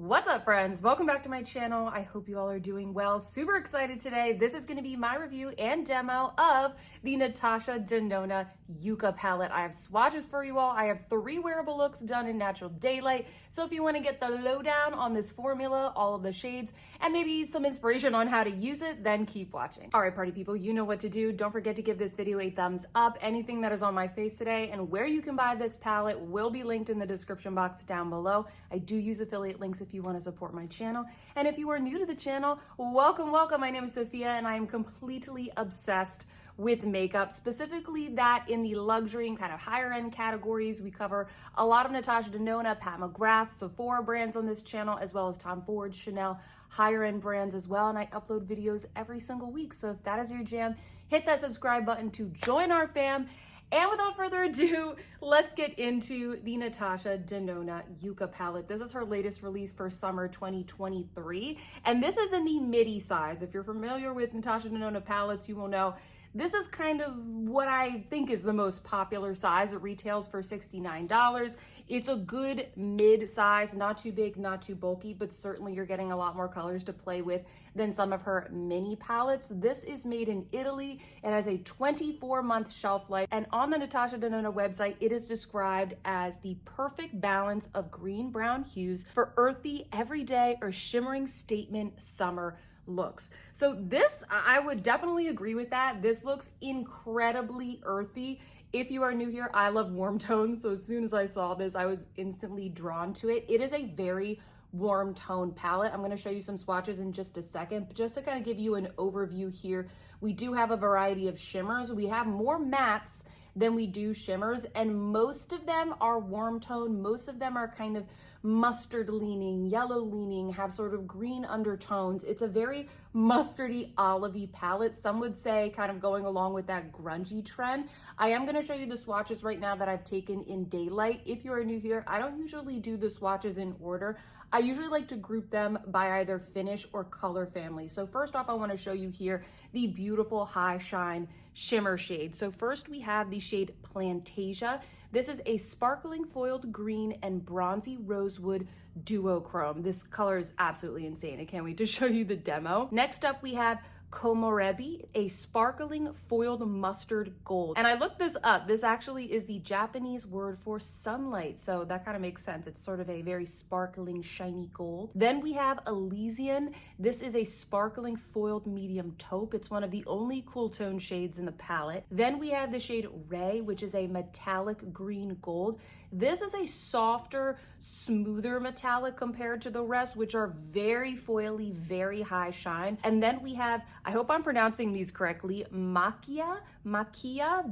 What's up, friends? Welcome back to my channel. I hope you all are doing well. Super excited today. This is going to be my review and demo of the Natasha Denona Yucca palette. I have swatches for you all. I have 3 wearable looks done in natural daylight. So if you want to get the lowdown on this formula, all of the shades, and maybe some inspiration on how to use it, then keep watching. All right, party people, you know what to do. Don't forget to give this video a thumbs up. Anything that is on my face today and where you can buy this palette will be linked in the description box down below. I do use affiliate links if you want to support my channel. And if you are new to the channel, welcome. My name is Sophia and I am completely obsessed with makeup, specifically that in the luxury and kind of higher end categories. We cover a lot of Natasha Denona, Pat McGrath, Sephora brands on this channel, as well as Tom Ford, Chanel, higher end brands as well. And I upload videos every single week. So if that is your jam, hit that subscribe button to join our fam. And without further ado, let's get into the Natasha Denona Yucca palette. This is her latest release for summer 2023. And this is in the midi size. If you're familiar with Natasha Denona palettes, you will know this is kind of what I think is the most popular size. It retails for $69. It's a good mid size, not too big, not too bulky, but certainly you're getting a lot more colors to play with than some of her mini palettes. This is made in Italy. It has a 24-month shelf life. And on the Natasha Denona website, it is described as the perfect balance of green-brown hues for earthy, everyday, or shimmering statement summer looks. So this, I would definitely agree with that. This looks incredibly earthy. If you are new here, I love warm tones. So as soon as I saw this, I was instantly drawn to it. It is a very warm tone palette. I'm going to show you some swatches in just a second, but just to kind of give you an overview here, we do have a variety of shimmers. We have more mattes than we do shimmers, and most of them are warm tone. Most of them are kind of mustard leaning, yellow leaning, have sort of green undertones. It's a very mustardy, olivey palette. Some would say kind of going along with that grungy trend. I am going to show you the swatches right now that I've taken in daylight. If you are new here, I don't usually do the swatches in order. I usually like to group them by either finish or color family. So first off, I want to show you here the beautiful high shine shimmer shade. So first we have the shade Plantasia. This is a sparkling foiled green and bronzy rosewood duochrome. This color is absolutely insane. I can't wait to show you the demo. Next up, we have Komorebi, a sparkling foiled mustard gold. And I looked this up. This actually is the Japanese word for sunlight. So that kind of makes sense. It's sort of a very sparkling, shiny gold. Then we have Elysian. This is a sparkling foiled medium taupe. It's one of the only cool tone shades in the palette. Then we have the shade Ray, which is a metallic green gold. This is a softer, smoother metallic compared to the rest, which are very foily, very high shine. And then we have, I hope I'm pronouncing these correctly, Makia.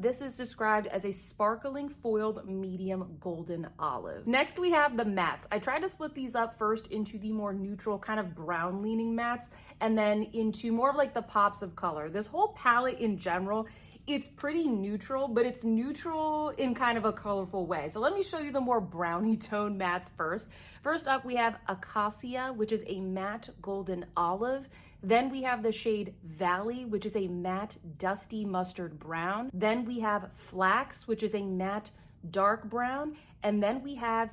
This is described as a sparkling foiled medium golden olive. Next, we have the mattes. I tried to split these up first into the more neutral, kind of brown leaning mattes, and then into more of like the pops of color. This whole palette in general, it's pretty neutral, but it's neutral in kind of a colorful way. So let me show you the more brownie tone mattes first. First up, we have Acacia, which is a matte golden olive. Then we have the shade Valley, which is a matte dusty mustard brown. Then we have Flax, which is a matte dark brown. And then we have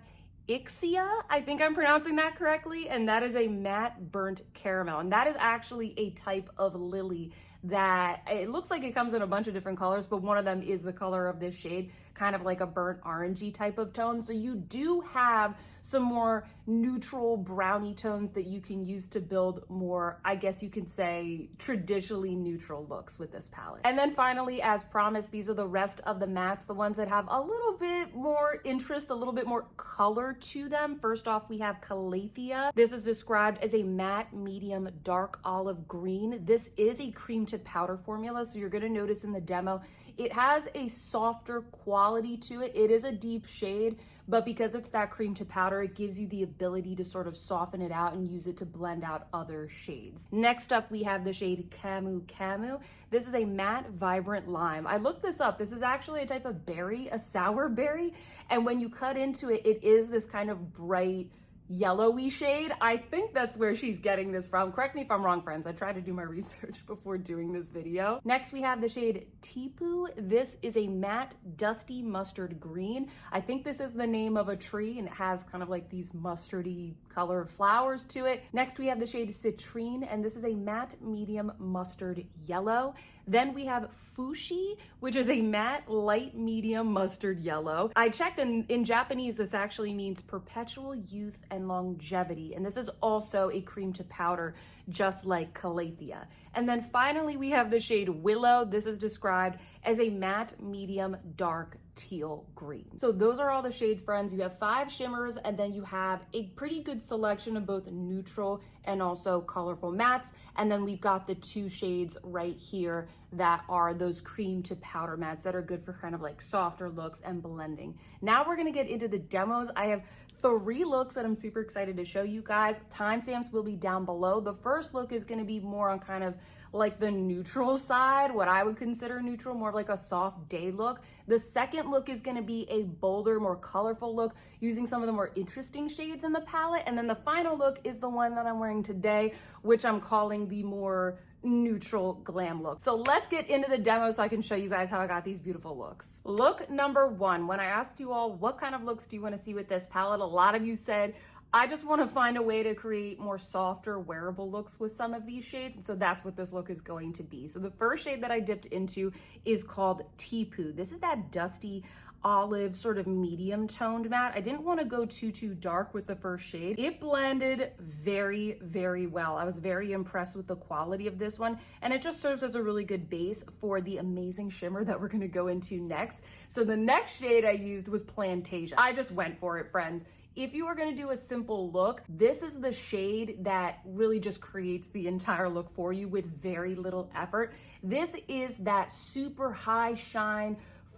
Ixia, I think I'm pronouncing that correctly, and that is a matte burnt caramel. And that is actually a type of lily that it looks like it comes in a bunch of different colors, but one of them is the color of this shade, kind of like a burnt orangey type of tone. So you do have some more neutral brownie tones that you can use to build more, I guess you could say, traditionally neutral looks with this palette. And then finally, as promised, these are the rest of the mattes, the ones that have a little bit more interest, a little bit more color to them. First off, we have Calathea. This is described as a matte medium dark olive green. This is a cream to powder formula, so you're going to notice in the demo it has a softer quality to it. It is a deep shade, but because it's that cream to powder, it gives you the ability to sort of soften it out and use it to blend out other shades. Next up, we have the shade Camu Camu. This is a matte, vibrant lime. I looked this up. This is actually a type of berry, a sour berry. And when you cut into it, it is this kind of bright, yellowy shade. I think that's where she's getting this from. Correct me if I'm wrong, friends. I tried to do my research before doing this video. Next, we have the shade Tipu. This is a matte dusty mustard green. I think this is the name of a tree, and it has kind of like these mustardy color flowers to it. Next, we have the shade Citrine, and this is a matte medium mustard yellow. Then we have Fushi, which is a matte light medium mustard yellow. I checked, and in Japanese, this actually means perpetual youth and longevity. And this is also a cream to powder, just like Calathea. And then finally, we have the shade Willow. This is described as a matte medium dark teal green. So those are all the shades, friends. You have 5 shimmers, and then you have a pretty good selection of both neutral and also colorful mattes. And then we've got the 2 shades right here that are those cream to powder mattes that are good for kind of like softer looks and blending. Now we're gonna get into the demos. I have 3 looks that I'm super excited to show you guys. Timestamps will be down below. The first look is gonna be more on kind of like the neutral side, what I would consider neutral, more like a soft day look. The second look is gonna be a bolder, more colorful look using some of the more interesting shades in the palette. And then the final look is the one that I'm wearing today, which I'm calling the more neutral glam look. So let's get into the demo so I can show you guys how I got these beautiful looks. Look number 1, when I asked you all what kind of looks do you want to see with this palette, a lot of you said, I just want to find a way to create more softer wearable looks with some of these shades. And so that's what this look is going to be. So the first shade that I dipped into is called Tipu. This is that dusty olive sort of medium toned matte. I didn't want to go too dark with the first shade. It blended very, very well. I was very impressed with the quality of this one, and it just serves as a really good base for the amazing shimmer that we're going to go into next. So the next shade I used was Plantasia. I just went for it, friends. If you are going to do a simple look, this is the shade that really just creates the entire look for you with very little effort. This is that super high shine,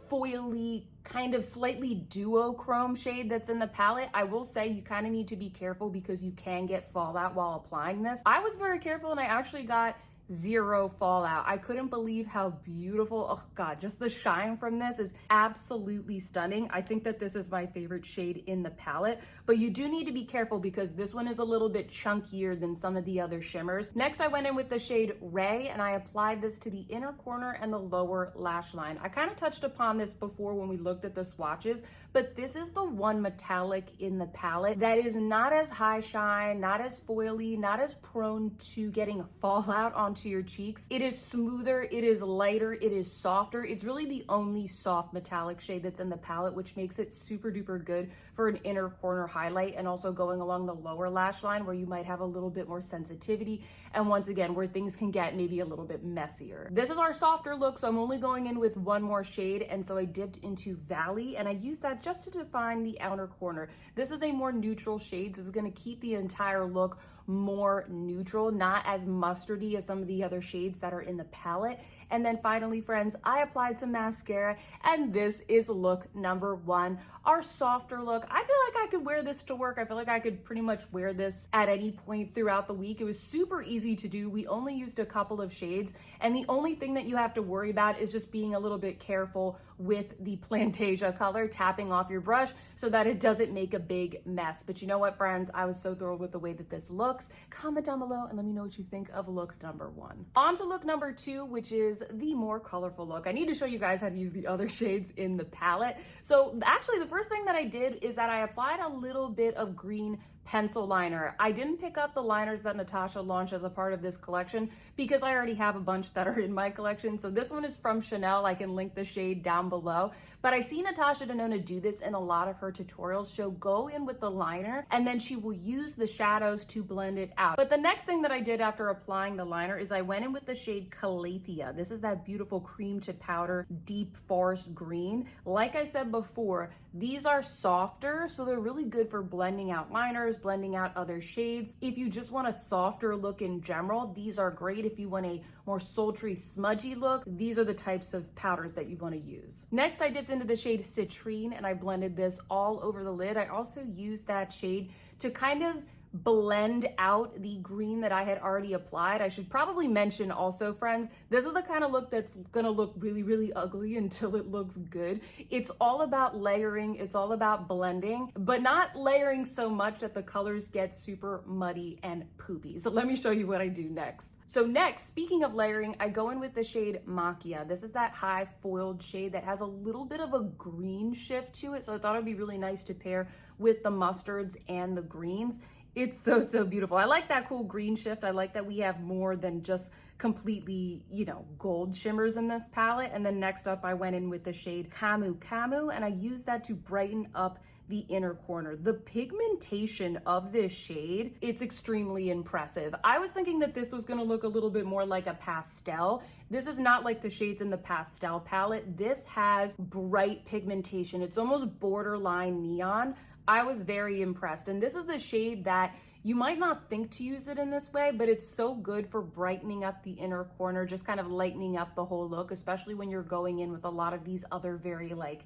foily, kind of slightly duochrome shade that's in the palette. I will say you kind of need to be careful because you can get fallout while applying this. I was very careful, and I actually got 0 fallout. I couldn't believe how beautiful, oh God, just the shine from this is absolutely stunning. I think that this is my favorite shade in the palette, but you do need to be careful because this one is a little bit chunkier than some of the other shimmers. Next, I went in with the shade Ray, and I applied this to the inner corner and the lower lash line. I kind of touched upon this before when we looked at the swatches, but this is the one metallic in the palette that is not as high shine, not as foily, not as prone to getting fallout onto your cheeks. It is smoother, it is lighter, it is softer. It's really the only soft metallic shade that's in the palette, which makes it super duper good for an inner corner highlight, and also going along the lower lash line where you might have a little bit more sensitivity, and once again where things can get maybe a little bit messier. This is our softer look, so I'm only going in with 1 more shade, and so I dipped into Valley, and I used that just to define the outer corner. This is a more neutral shade, so it's going to keep the entire look more neutral, not as mustardy as some of the other shades that are in the palette. And then finally, friends, I applied some mascara, and this is look number 1, our softer look. I feel like I could wear this to work. I feel like I could pretty much wear this at any point throughout the week. It was super easy to do. We only used a couple of shades, and the only thing that you have to worry about is just being a little bit careful with the Plantasia color, tapping off your brush so that it doesn't make a big mess. But you know what, friends? I was so thrilled with the way that this looks. Comment down below and let me know what you think of look number 1. On to look number 2, which is the more colorful look. I need to show you guys how to use the other shades in the palette. So actually, the first thing that I did is that I applied a little bit of green pencil liner. I didn't pick up the liners that Natasha launched as a part of this collection because I already have a bunch that are in my collection. So this one is from Chanel. I can link the shade down below. But I see Natasha Denona do this in a lot of her tutorials. She'll go in with the liner and then she will use the shadows to blend it out. But the next thing that I did after applying the liner is I went in with the shade Calathea. This is that beautiful cream to powder, deep forest green. Like I said before, these are softer, so they're really good for blending out liners, blending out other shades. If you just want a softer look in general, these are great. If you want a more sultry, smudgy look, these are the types of powders that you want to use. Next, I dipped into the shade Citrine and I blended this all over the lid. I also used that shade to kind of blend out the green that I had already applied. I should probably mention also, friends, this is the kind of look that's gonna look really, really ugly until it looks good. It's all about layering, it's all about blending, but not layering so much that the colors get super muddy and poopy. So let me show you what I do next. So next, speaking of layering, I go in with the shade Macchia. This is that high foiled shade that has a little bit of a green shift to it. So I thought it'd be really nice to pair with the mustards and the greens. It's so, so beautiful. I like that cool green shift. I like that we have more than just completely, you know, gold shimmers in this palette. And then next up, I went in with the shade Camu Camu, and I used that to brighten up the inner corner. The pigmentation of this shade, it's extremely impressive. I was thinking that this was gonna look a little bit more like a pastel. This is not like the shades in the pastel palette. This has bright pigmentation. It's almost borderline neon. I was very impressed. And this is the shade that you might not think to use it in this way, but it's so good for brightening up the inner corner, just kind of lightening up the whole look, especially when you're going in with a lot of these other very like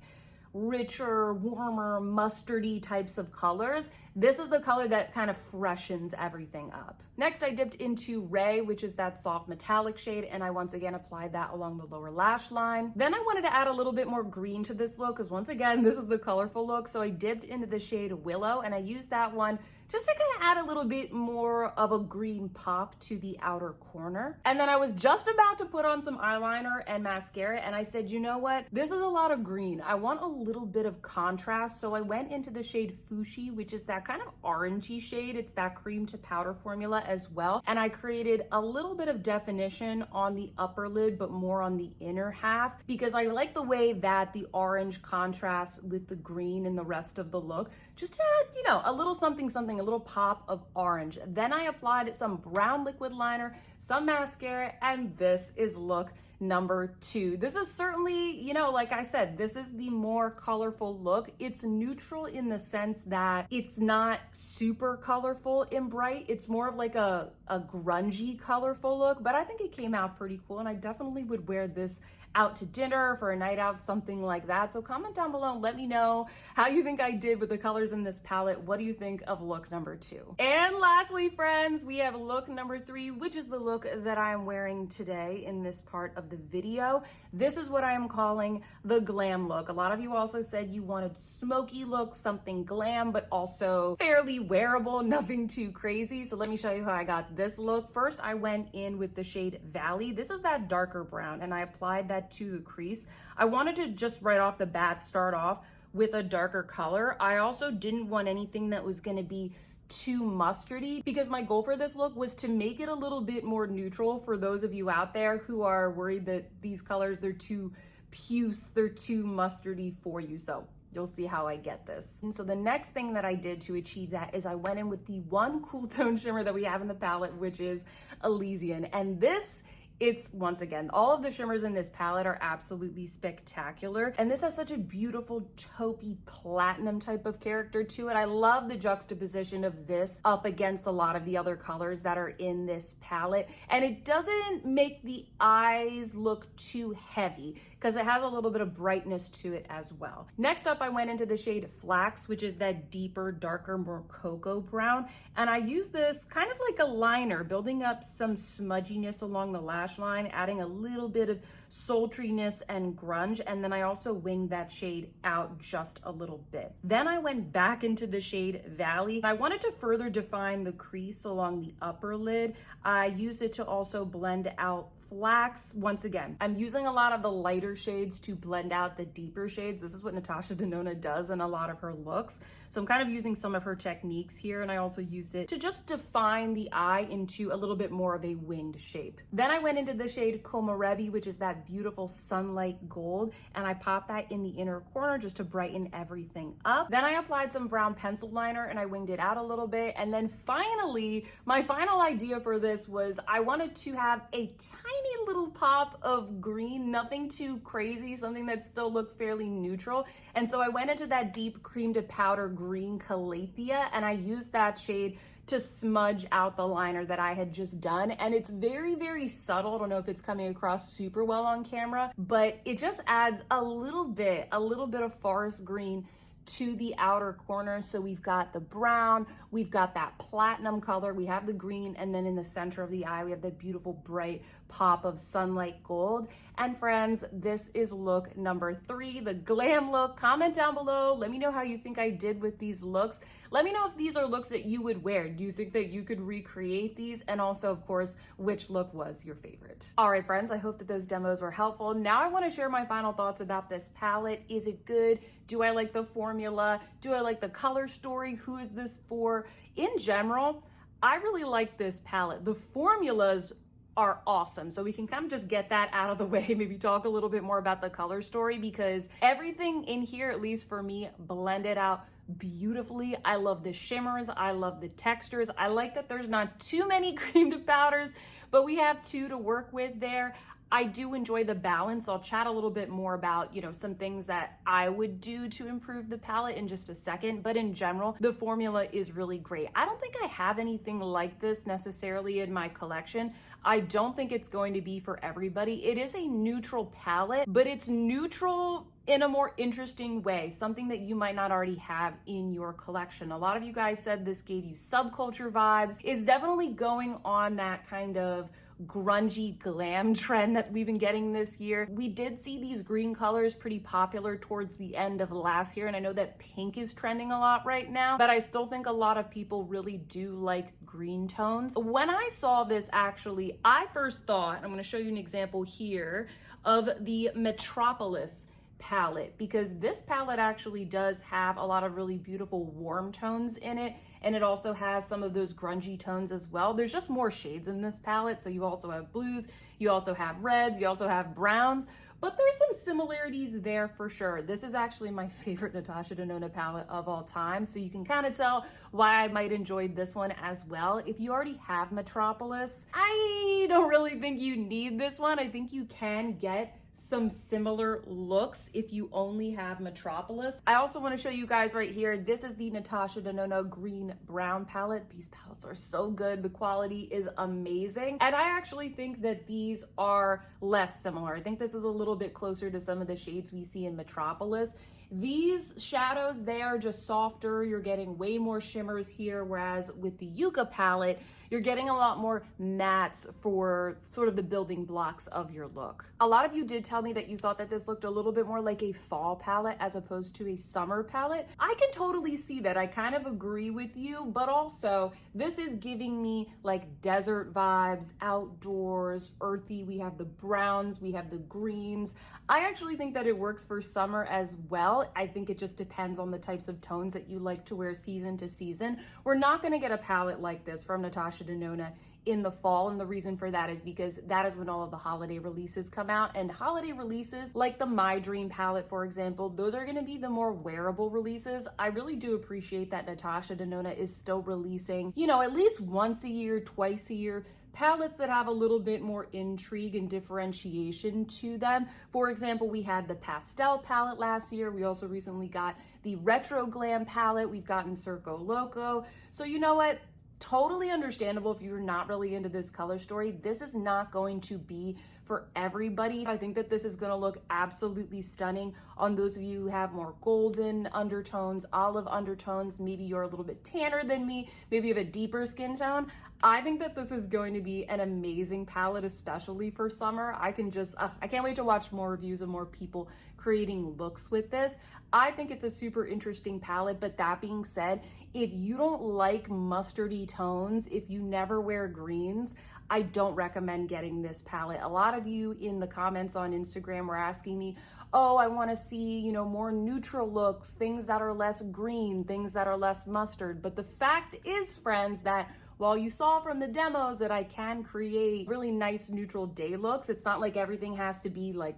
richer, warmer, mustardy types of colors. This is the color that kind of freshens everything up. Next, I dipped into Ray, which is that soft metallic shade, and I once again applied that along the lower lash line. Then I wanted to add a little bit more green to this look, because once again, this is the colorful look. So I dipped into the shade Willow, and I used that one just to kind of add a little bit more of a green pop to the outer corner. And then I was just about to put on some eyeliner and mascara, and I said, you know what? This is a lot of green. I want a little bit of contrast, so I went into the shade Fuchsia, which is that kind of orangey shade. It's that cream to powder formula as well. And I created a little bit of definition on the upper lid, but more on the inner half, because I like the way that the orange contrasts with the green in the rest of the look, just to add, you know, a little something, a little pop of orange. Then I applied some brown liquid liner, some mascara, and this is look number 2. This is certainly, you know, like I said, this is the more colorful look. It's neutral in the sense that it's not super colorful and bright. It's more of like a grungy colorful look, but I think it came out pretty cool, and I definitely would wear this out to dinner, for a night out, something like that. So comment down below and let me know how you think I did with the colors in this palette. What do you think of look number 2? And lastly, friends, we have look number 3, which is the look that I am wearing today in this part of the video. This is what I am calling the glam look. A lot of you also said you wanted smoky look, something glam, but also fairly wearable, nothing too crazy. So let me show you how I got this look. First, I went in with the shade Valley. This is that darker brown, and I applied that to the crease. I wanted to just right off the bat start off with a darker color. I also didn't want anything that was going to be too mustardy, because my goal for this look was to make it a little bit more neutral for those of you out there who are worried that these colors, they're too puce, they're too mustardy for you. So you'll see how I get this. And so the next thing that I did to achieve that is I went in with the one cool tone shimmer that we have in the palette, which is Elysian. And this, it's, once again, all of the shimmers in this palette are absolutely spectacular. And this has such a beautiful taupey platinum type of character to it. I love the juxtaposition of this up against a lot of the other colors that are in this palette. And it doesn't make the eyes look too heavy, because it has a little bit of brightness to it as well. Next up, I went into the shade Flax, which is that deeper, darker, more cocoa brown. And I used this kind of like a liner, building up some smudginess along the lash line, adding a little bit of sultriness and grunge, and then I also winged that shade out just a little bit. Then I went back into the shade Valley. I wanted to further define the crease along the upper lid. I used it to also blend out Flax. Once again, I'm using a lot of the lighter shades to blend out the deeper shades. This is what Natasha Denona does in a lot of her looks. So I'm kind of using some of her techniques here, and I also used it to just define the eye into a little bit more of a winged shape. Then I went into the shade Komarebi, which is that beautiful sunlight gold, and I popped that in the inner corner just to brighten everything up. Then I applied some brown pencil liner and I winged it out a little bit. And then finally, my final idea for this was I wanted to have a tiny little pop of green, nothing too crazy, something that still looked fairly neutral. And so I went into that deep cream to powder green Calathea, and I used that shade to smudge out the liner that I had just done. And it's very, very subtle. I don't know if it's coming across super well on camera, but it just adds a little bit of forest green to the outer corner. So we've got the brown, we've got that platinum color, we have the green, and then in the center of the eye, we have that beautiful bright pop of sunlight gold. And friends, this is look number 3, the glam look. Comment down below. Let me know how you think I did with these looks. Let me know if these are looks that you would wear. Do you think that you could recreate these? And also, of course, which look was your favorite? All right, friends, I hope that those demos were helpful. Now I want to share my final thoughts about this palette. Is it good? Do I like the formula? Do I like the color story? Who is this for? In general, I really like this palette. The formulas are awesome. So we can kind of just get that out of the way, maybe talk a little bit more about the color story, because everything in here, at least for me, blended out beautifully. I love the shimmers. I love the textures. I like that there's not too many cream to powders, but we have 2 to work with there. I do enjoy the balance. I'll chat a little bit more about, some things that I would do to improve the palette in just a second. But in general, the formula is really great. I don't think I have anything like this necessarily in my collection. I don't think it's going to be for everybody. It is a neutral palette, but it's neutral in a more interesting way, something that you might not already have in your collection. A lot of you guys said this gave you subculture vibes. It's definitely going on that kind of grungy glam trend that we've been getting this year. We did see these green colors pretty popular towards the end of last year, and I know that pink is trending a lot right now, but I still think a lot of people really do like green tones. When I saw this, actually, I first thought, I'm going to show you an example here of the Metropolis palette, because this palette actually does have a lot of really beautiful warm tones in it, and it also has some of those grungy tones as well. There's just more shades in this palette, so you also have blues, you also have reds, you also have browns, but there's some similarities there for sure. This is actually my favorite Natasha Denona palette of all time, so you can kind of tell why I might enjoy this one as well. If you already have Metropolis, I don't really think you need this one. I think you can get some similar looks if you only have Metropolis. I also want to show you guys right here, this is the Natasha Denona green brown palette. These palettes are so good. The quality is amazing. And I actually think that these are less similar. I think this is a little bit closer to some of the shades we see in Metropolis. These shadows, they are just softer. You're getting way more shimmers here, whereas with the Yucca palette, you're getting a lot more mattes for sort of the building blocks of your look. A lot of you did tell me that you thought that this looked a little bit more like a fall palette as opposed to a summer palette. I can totally see that. I kind of agree with you, but also this is giving me like desert vibes, outdoors, earthy. We have the browns, we have the greens. I actually think that it works for summer as well. I think it just depends on the types of tones that you like to wear season to season. We're not gonna get a palette like this from Natasha Denona in the fall, and the reason for that is because that is when all of the holiday releases come out, and holiday releases like the My Dream palette, for example, those are going to be the more wearable releases. I really do appreciate that Natasha Denona is still releasing, at least once a year, twice a year, palettes that have a little bit more intrigue and differentiation to them. For example, we had the pastel palette last year. We also recently got the retro glam palette. We've gotten Suqqu Loco. So you know what? Totally understandable if you're not really into this color story. This is not going to be for everybody. I think that this is going to look absolutely stunning on those of you who have more golden undertones, olive undertones. Maybe you're a little bit tanner than me. Maybe you have a deeper skin tone. I think that this is going to be an amazing palette, especially for summer. I can't wait to watch more reviews of more people creating looks with this. I think it's a super interesting palette, but that being said, if you don't like mustardy tones, if you never wear greens, I don't recommend getting this palette. A lot of you in the comments on Instagram were asking me, oh, I want to see, more neutral looks, things that are less green, things that are less mustard. But the fact is, friends, that while you saw from the demos that I can create really nice neutral day looks, it's not like everything has to be like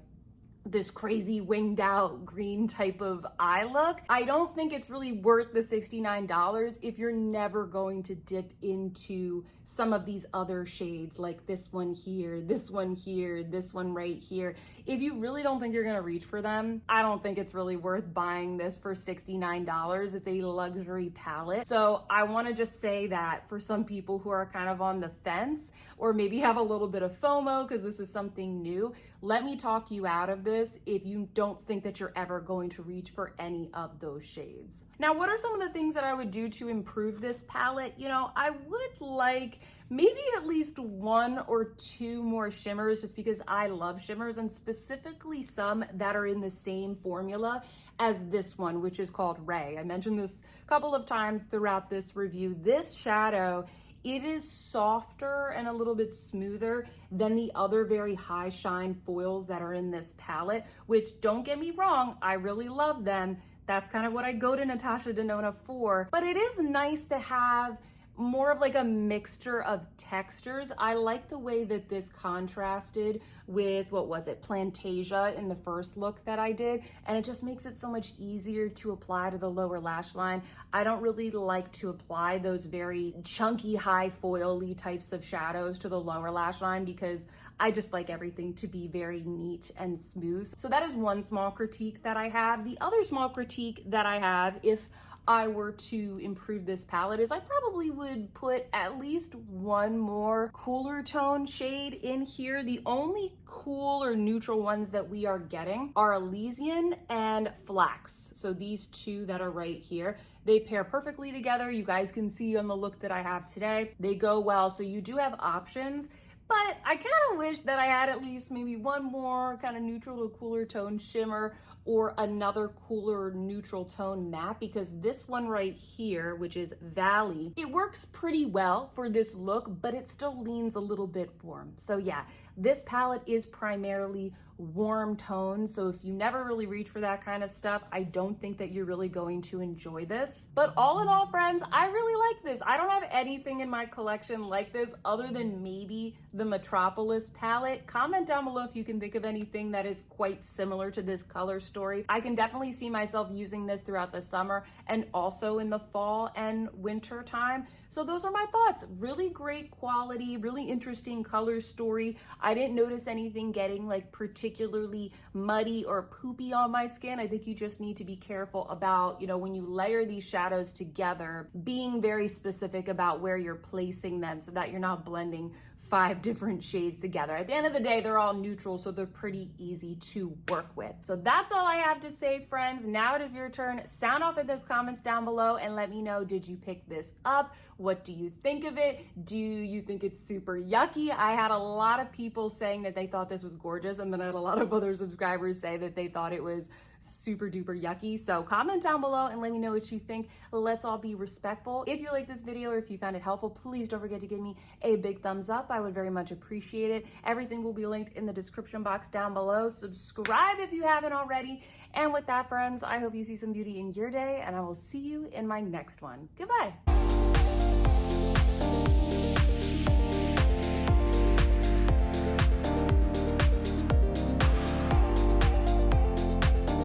this crazy winged out green type of eye look. I don't think it's really worth the $69 if you're never going to dip into some of these other shades, like this one here, this one here, this one right here. If you really don't think you're gonna reach for them, I don't think it's really worth buying this for $69. It's a luxury palette. So I wanna just say that for some people who are kind of on the fence, or maybe have a little bit of FOMO because this is something new, let me talk you out of this. this if you don't think that you're ever going to reach for any of those shades. Now, what are some of the things that I would do to improve this palette? You know, I would like maybe at least 1 or 2 more shimmers, just because I love shimmers, and specifically some that are in the same formula as this one, which is called Ray. I mentioned this a couple of times throughout this review. This shadow, it is softer and a little bit smoother than the other very high shine foils that are in this palette, which, don't get me wrong, I really love them. That's kind of what I go to Natasha Denona for, but it is nice to have more of like a mixture of textures. I like the way that this contrasted with, what was it, Plantasia in the first look that I did, and it just makes it so much easier to apply to the lower lash line. I don't really like to apply those very chunky, high foil-y types of shadows to the lower lash line because I just like everything to be very neat and smooth. So that is one small critique that I have. The other small critique that I have, if I were to improve this palette, is I probably would put at least 1 more cooler tone shade in here. The only cool or neutral ones that we are getting are Elysian and Flax. So these 2 that are right here, they pair perfectly together. You guys can see on the look that I have today, they go well. So you do have options, but I kind of wish that I had at least maybe 1 more kind of neutral to cooler tone shimmer, or another cooler neutral tone matte, because this one right here, which is Valley, it works pretty well for this look, but it still leans a little bit warm. So yeah, this palette is primarily warm tones, so if you never really reach for that kind of stuff, I don't think that you're really going to enjoy this. But all in all, friends, I really like this. I don't have anything in my collection like this other than maybe the Metropolis palette. Comment down below if you can think of anything that is quite similar to this color story. I can definitely see myself using this throughout the summer and also in the fall and winter time. So those are my thoughts. Really great quality, really interesting color story. I didn't notice anything getting like particularly muddy or poopy on my skin. I think you just need to be careful about, you know, when you layer these shadows together, being very specific about where you're placing them so that you're not blending 5 different shades together. At the end of the day, they're all neutral, so they're pretty easy to work with. So that's all I have to say, friends. Now it is your turn. Sound off in those comments down below and let me know, did you pick this up? What do you think of it? Do you think it's super yucky? I had a lot of people saying that they thought this was gorgeous, and then I had a lot of other subscribers say that they thought it was super duper yucky. So comment down below and let me know what you think. Let's all be respectful. If you like this video or if you found it helpful, please don't forget to give me a big thumbs up. I would very much appreciate it. Everything will be linked in the description box down below. Subscribe if you haven't already. And with that, friends, I hope you see some beauty in your day, and I will see you in my next one. Goodbye.